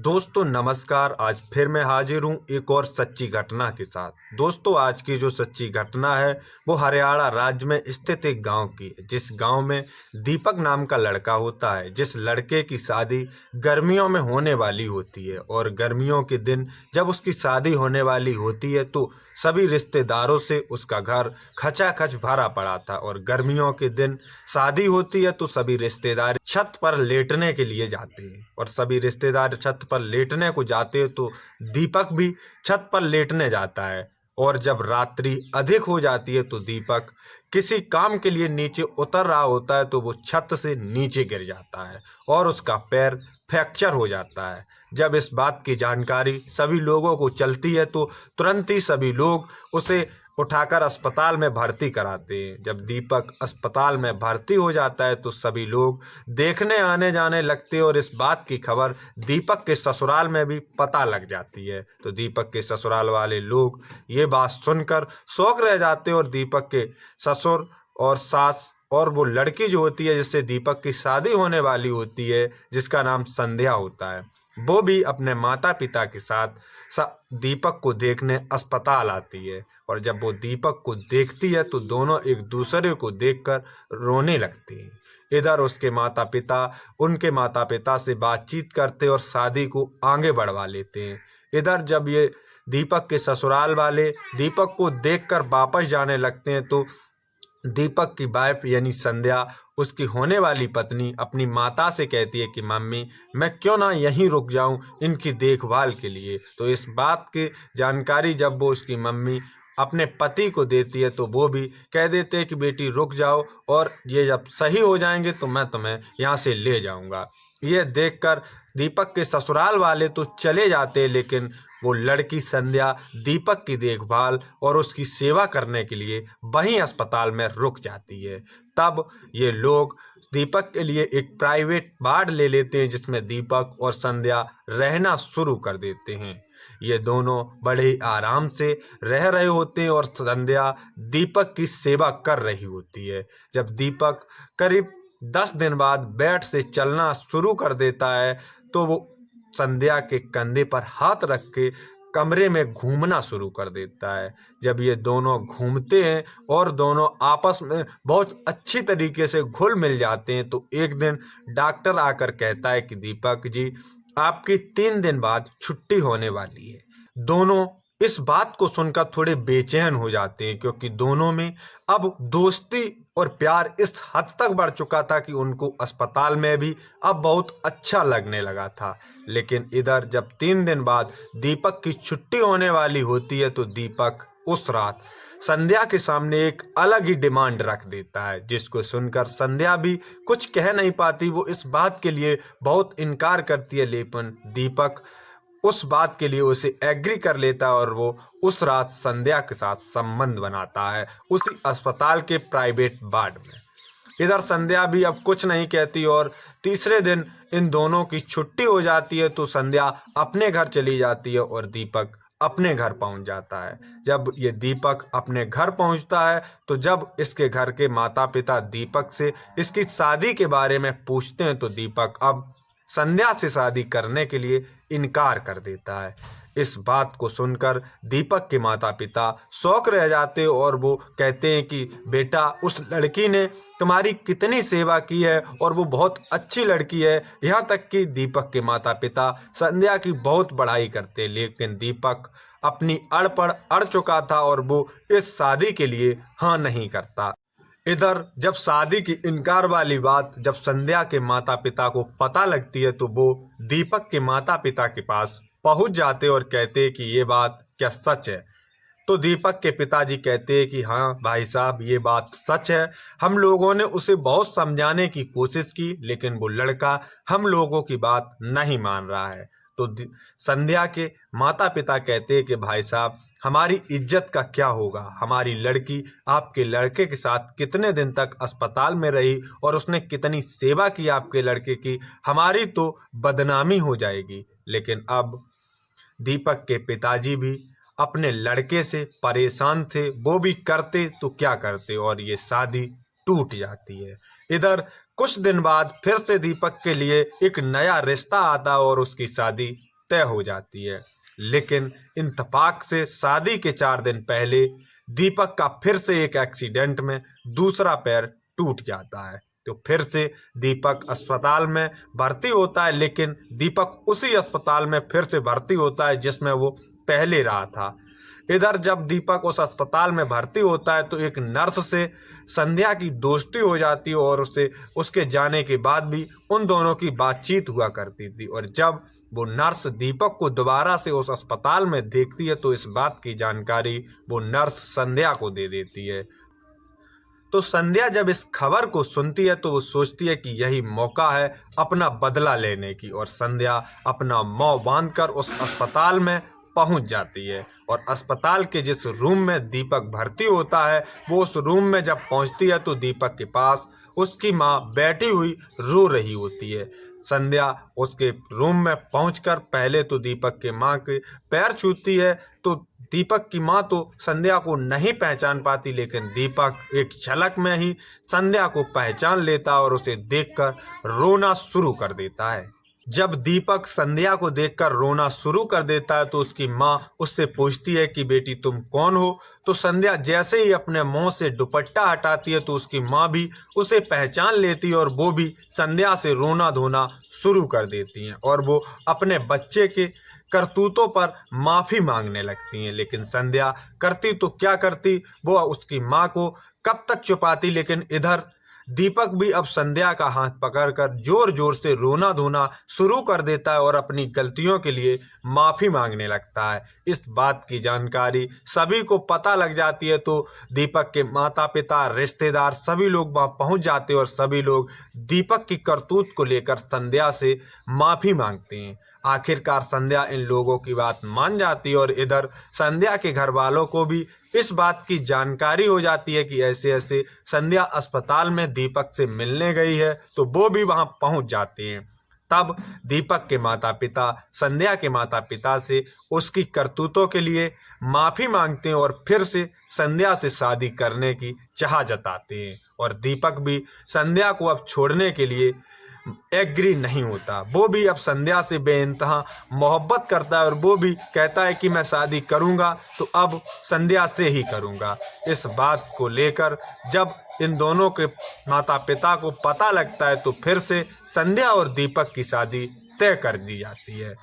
दोस्तों नमस्कार। आज फिर मैं हाजिर हूँ एक और सच्ची घटना के साथ। दोस्तों आज की जो सच्ची घटना है वो हरियाणा राज्य में स्थित एक गांव की है, जिस गांव में दीपक नाम का लड़का होता है, जिस लड़के की शादी गर्मियों में होने वाली होती है। और गर्मियों के दिन जब उसकी शादी होने वाली होती है तो सभी रिश्तेदारों से उसका घर खचाखच भरा पड़ा था। और गर्मियों के दिन शादी होती है तो सभी रिश्तेदार छत पर लेटने के लिए जाते हैं, और सभी रिश्तेदार छत पर लेटने को जाते हैं तो दीपक भी छत पर लेटने जाता है। और जब रात्रि अधिक हो जाती है तो दीपक किसी काम के लिए नीचे उतर रहा होता है तो वो छत से नीचे गिर जाता है और उसका पैर फ्रैक्चर हो जाता है। जब इस बात की जानकारी सभी लोगों को चलती है तो तुरंत ही सभी लोग उसे उठाकर अस्पताल में भर्ती कराते हैं। जब दीपक अस्पताल में भर्ती हो जाता है तो सभी लोग देखने आने जाने लगते हैं और इस बात की खबर दीपक के ससुराल में भी पता लग जाती है। तो दीपक के ससुराल वाले लोग ये बात सुनकर शौक रह जाते हैं और दीपक के ससुर और सास और वो लड़की जो होती है जिससे दीपक की शादी होने वाली होती है, जिसका नाम संध्या होता है, वो भी अपने माता पिता के साथ दीपक को देखने अस्पताल आती है। और जब वो दीपक को देखती है तो दोनों एक दूसरे को देखकर रोने लगते हैं। इधर उसके माता पिता उनके माता पिता से बातचीत करते और शादी को आगे बढ़वा लेते हैं। इधर जब ये दीपक के ससुराल वाले दीपक को देखकर वापस जाने लगते हैं तो दीपक की वाइफ यानी संध्या, उसकी होने वाली पत्नी, अपनी माता से कहती है कि मम्मी मैं क्यों ना यहीं रुक जाऊं इनकी देखभाल के लिए। तो इस बात की जानकारी जब वो उसकी मम्मी अपने पति को देती है तो वो भी कह देते हैं कि बेटी रुक जाओ, और ये जब सही हो जाएंगे तो मैं तुम्हें यहाँ से ले जाऊंगा। ये देखकर दीपक के ससुराल वाले तो चले जाते हैं, लेकिन वो लड़की संध्या दीपक की देखभाल और उसकी सेवा करने के लिए वहीं अस्पताल में रुक जाती है। तब ये लोग दीपक के लिए एक प्राइवेट वार्ड ले लेते हैं जिसमें दीपक और संध्या रहना शुरू कर देते हैं। ये दोनों बड़े ही आराम से रह रहे होते हैं और संध्या दीपक की सेवा कर रही होती है। जब दीपक करीब 10 दिन बाद बेड से चलना शुरू कर देता है तो वो संध्या के कंधे पर हाथ रख के कमरे में घूमना शुरू कर देता है। जब ये दोनों घूमते हैं और दोनों आपस में बहुत अच्छी तरीके से घुल मिल जाते हैं तो एक दिन डॉक्टर आकर कहता है कि दीपक जी, आपकी 3 दिन बाद छुट्टी होने वाली है। दोनों इस बात को सुनकर थोड़े बेचैन हो जाते हैं, क्योंकि दोनों में अब दोस्ती और प्यार इस हद तक बढ़ चुका था कि उनको अस्पताल में भी अब बहुत अच्छा लगने लगा था। लेकिन इधर जब 3 दिन बाद दीपक की छुट्टी होने वाली होती है तो दीपक उस रात संध्या के सामने एक अलग ही डिमांड रख देता है, जिसको सुनकर संध्या भी कुछ कह नहीं पाती। वो इस बात के लिए बहुत इनकार करती है, लेकिन दीपक उस बात के लिए उसे एग्री कर लेता है और वो उस रात संध्या के साथ संबंध बनाता है उसी अस्पताल के प्राइवेट वार्ड में। इधर संध्या भी अब कुछ नहीं कहती और तीसरे दिन इन दोनों की छुट्टी हो जाती है तो संध्या अपने घर चली जाती है और दीपक अपने घर पहुंच जाता है। जब ये दीपक अपने घर पहुंचता है तो जब इसके घर के माता पिता दीपक से इसकी शादी के बारे में पूछते हैं तो दीपक अब संध्या से शादी करने के लिए इनकार कर देता है। इस बात को सुनकर दीपक के माता पिता शौक रह जाते और वो कहते हैं कि बेटा, उस लड़की ने तुम्हारी कितनी सेवा की है और वो बहुत अच्छी लड़की है। यहाँ तक कि दीपक के माता पिता संध्या की बहुत बड़ाई करते, लेकिन दीपक अपनी अड़ पर अड़ चुका था और वो इस शादी के लिए हाँ नहीं करता। इधर जब शादी की इनकार वाली बात जब संध्या के माता पिता को पता लगती है तो वो दीपक के माता पिता के पास पहुंच जाते और कहते हैं कि ये बात क्या सच है। तो दीपक के पिताजी कहते हैं कि हाँ भाई साहब, ये बात सच है। हम लोगों ने उसे बहुत समझाने की कोशिश की, लेकिन वो लड़का हम लोगों की बात नहीं मान रहा है। तो संध्या के माता पिता कहते हैं कि भाई साहब, हमारी इज्जत का क्या होगा। हमारी लड़की आपके लड़के के साथ कितने दिन तक अस्पताल में रही और उसने कितनी सेवा की आपके लड़के की, हमारी तो बदनामी हो जाएगी। लेकिन अब दीपक के पिताजी भी अपने लड़के से परेशान थे, वो भी करते तो क्या करते, और ये शादी टूट जाती है। इधर कुछ दिन बाद फिर से दीपक के लिए एक नया रिश्ता आता और उसकी शादी तय हो जाती है। लेकिन इत्तेफाक से शादी के 4 दिन पहले दीपक का फिर से एक एक्सीडेंट में दूसरा पैर टूट जाता है। तो फिर से दीपक अस्पताल में भर्ती होता है, लेकिन दीपक उसी अस्पताल में फिर से भर्ती होता है जिसमें वो पहले रहा था। इधर जब दीपक उस अस्पताल में भर्ती होता है तो एक नर्स से संध्या की दोस्ती हो जाती है और उसके जाने के बाद भी उन दोनों की बातचीत हुआ करती थी। और जब वो नर्स दीपक को दोबारा से उस अस्पताल में देखती है तो इस बात की जानकारी वो नर्स संध्या को दे देती है। तो संध्या जब इस खबर को सुनती है तो वो सोचती है कि यही मौका है अपना बदला लेने की, और संध्या अपना मुंह बांधकर उस अस्पताल में पहुंच जाती है। और अस्पताल के जिस रूम में दीपक भर्ती होता है वो उस रूम में जब पहुंचती है तो दीपक के पास उसकी माँ बैठी हुई रो रही होती है। संध्या उसके रूम में पहुंचकर पहले तो दीपक के माँ के पैर छूती है। तो दीपक की माँ तो संध्या को नहीं पहचान पाती, लेकिन दीपक एक झलक में ही संध्या को पहचान लेता और उसे देखकर रोना शुरू कर देता है। जब दीपक संध्या को देखकर रोना शुरू कर देता है तो उसकी माँ उससे पूछती है कि बेटी तुम कौन हो। तो संध्या जैसे ही अपने मुंह से दुपट्टा हटाती है तो उसकी माँ भी उसे पहचान लेती है और वो भी संध्या से रोना धोना शुरू कर देती हैं और वो अपने बच्चे के करतूतों पर माफ़ी मांगने लगती हैं। लेकिन संध्या करती तो क्या करती, वो उसकी माँ को कब तक छुपाती। लेकिन इधर दीपक भी अब संध्या का हाथ पकड़कर जोर जोर से रोना धोना शुरू कर देता है और अपनी गलतियों के लिए माफ़ी मांगने लगता है। इस बात की जानकारी सभी को पता लग जाती है तो दीपक के माता पिता रिश्तेदार सभी लोग वहाँ पहुँच जाते हैं और सभी लोग दीपक की करतूत को लेकर संध्या से माफ़ी मांगते हैं। आखिरकार संध्या इन लोगों की बात मान जाती है और इधर संध्या के घर वालों को भी इस बात की जानकारी हो जाती है कि ऐसे ऐसे संध्या अस्पताल में दीपक से मिलने गई है, तो वो भी वहां पहुंच जाते हैं। तब दीपक के माता पिता संध्या के माता पिता से उसकी करतूतों के लिए माफ़ी मांगते हैं और फिर से संध्या से शादी करने की चाह जताते हैं। और दीपक भी संध्या को अब छोड़ने के लिए एग्री नहीं होता। वो भी अब संध्या से बेइंतहा मोहब्बत करता है और वो भी कहता है कि मैं शादी करूंगा तो अब संध्या से ही करूंगा। इस बात को लेकर जब इन दोनों के माता पिता को पता लगता है तो फिर से संध्या और दीपक की शादी तय कर दी जाती है।